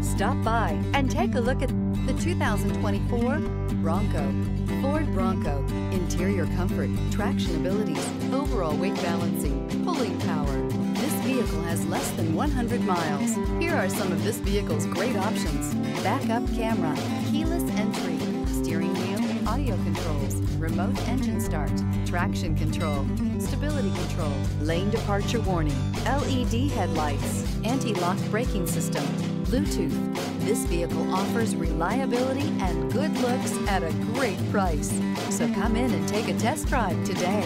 Stop by and take a look at the 2024 Bronco. Ford Bronco. Interior comfort, traction abilities, overall weight balancing, pulling power. This vehicle has less than 100 miles. Here are some of this vehicle's great options: backup camera, keyless entry, steering wheel audio controls, remote engine start, traction control, stability control, lane departure warning, LED headlights, anti-lock braking system, Bluetooth. This vehicle offers reliability and good looks at a great price. So come in and take a test drive today.